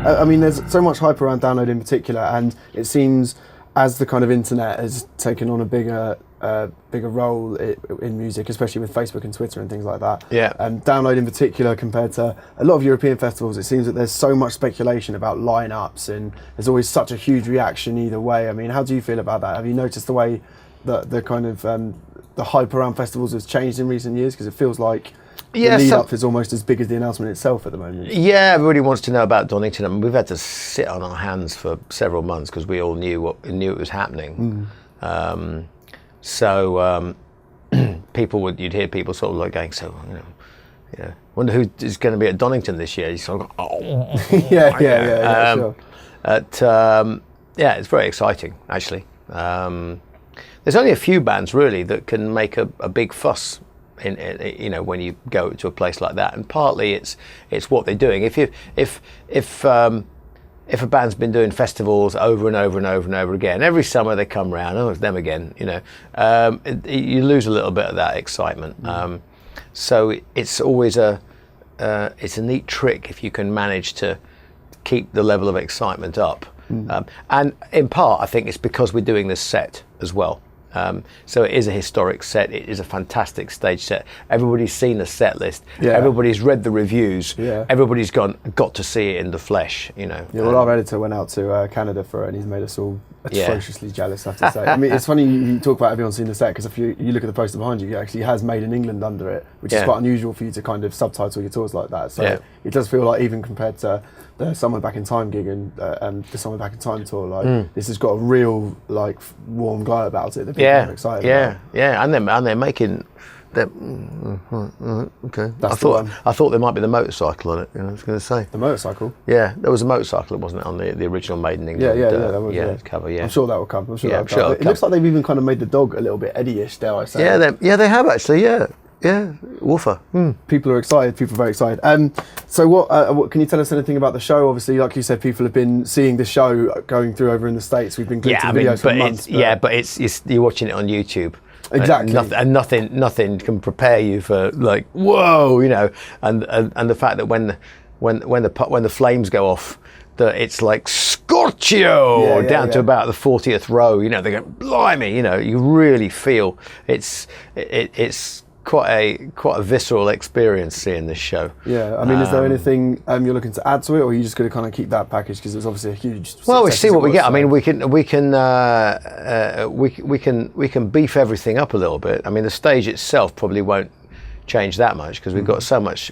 I mean, there's so much hype around download in particular, and it seems as the kind of internet has taken on a bigger role in music, especially with Facebook and Twitter and things like that. Yeah. And download in particular, compared to a lot of European festivals, it seems that there's so much speculation about lineups, and there's always such a huge reaction either way. I mean, how do you feel about that? Have you noticed the way that the kind of the hype around festivals has changed in recent years? Because it feels like the lead up is almost as big as the announcement itself at the moment. Yeah, everybody wants to know about Donington. I mean, we've had to sit on our hands for several months because we all knew it was happening. You'd hear people sort of like going, so wonder who is going to be at Donington this year. You sort of go, Sure. It's very exciting actually. There's only a few bands really that can make a big fuss when you go to a place like that, and partly it's what they're doing. If a band's been doing festivals over and over and over and over again, every summer they come round, it's them again, you lose a little bit of that excitement. So it's always it's a neat trick if you can manage to keep the level of excitement up. And in part, I think it's because we're doing this set as well. So it is a historic set. It is a fantastic stage set. Everybody's seen the set list. Yeah. Everybody's read the reviews. Yeah. Everybody's got to see it in the flesh. Yeah. Well, our editor went out to Canada for it, and he's made us all atrociously jealous, I have to say. I mean, it's funny you talk about everyone seeing the set, because if you look at the poster behind you, it actually has Maiden England under it, which is quite unusual for you to kind of subtitle your tours like that. So it does feel like, even compared to the Somewhere Back in Time gig and the Somewhere Back in Time tour, like this has got a real like warm glow about it that people are excited about. And they're making. Okay. I thought there might be the motorcycle on it. I was going to say the motorcycle. Yeah, there was a motorcycle, wasn't it, on the original Maiden England? That was, cover. Yeah, I'm sure that will come. It looks like they've even kind of made the dog a little bit Eddie-ish, dare I say? Yeah, they have actually. Yeah, woofer. People are excited. People are very excited. So what can you tell us anything about the show? Obviously, like you said, people have been seeing the show going through over in the States. We've been glued to the videos for months. But you're watching it on YouTube. Exactly. And nothing can prepare you for like, whoa, and the fact that when the flames go off, that it's like Scorchio to about the 40th row. They go, blimey, you really feel it's quite a visceral experience seeing this show. Yeah, I mean, is there anything you're looking to add to it, or are you just going to kind of keep that package because it's obviously a huge? Well, we see what we get. I mean, we can beef everything up a little bit. I mean, the stage itself probably won't change that much because we've got so much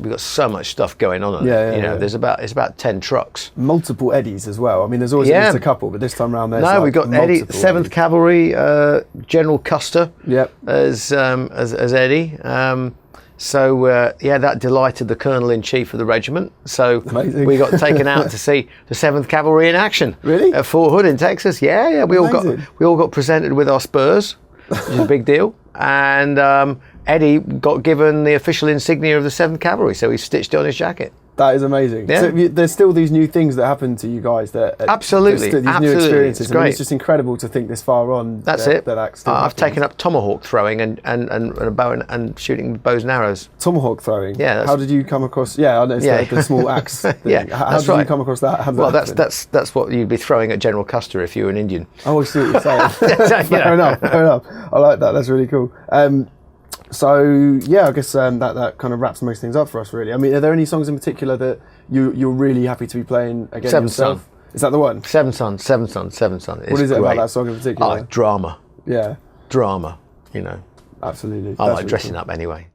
stuff going on. It's about 10 trucks, multiple Eddies as well. I mean, there's always at least a couple, but this time around there's we've got Eddie, 7th Cavalry, General Custer, as Eddie. That delighted the Colonel in Chief of the regiment. So amazing. We got taken out to see the 7th Cavalry in action. Really? At Fort Hood in Texas. Yeah. We all got presented with our spurs, which is a big deal, and. Eddie got given the official insignia of the 7th Cavalry, so he stitched it on his jacket. That is amazing. Yeah. So there's still these new things that happen to you guys. Absolutely. These new experiences. It's great. I mean, it's just incredible to think this far on. That's it. I've taken up tomahawk throwing and a bow and shooting with bows and arrows. Tomahawk throwing? Yeah. How did you come across... Yeah, I know it's the small axe thing. Yeah, How did you come across that? Well, that's what you'd be throwing at General Custer if you were an Indian. Oh, I see what you're saying. Fair enough. I like that. That's really cool. So I guess that kind of wraps most things up for us, really. I mean, are there any songs in particular that you're really happy to be playing again yourself? Son. Is that the one? Seven Son. What is it about that song in particular? Drama. Yeah. Drama, Absolutely. I like dressing up anyway.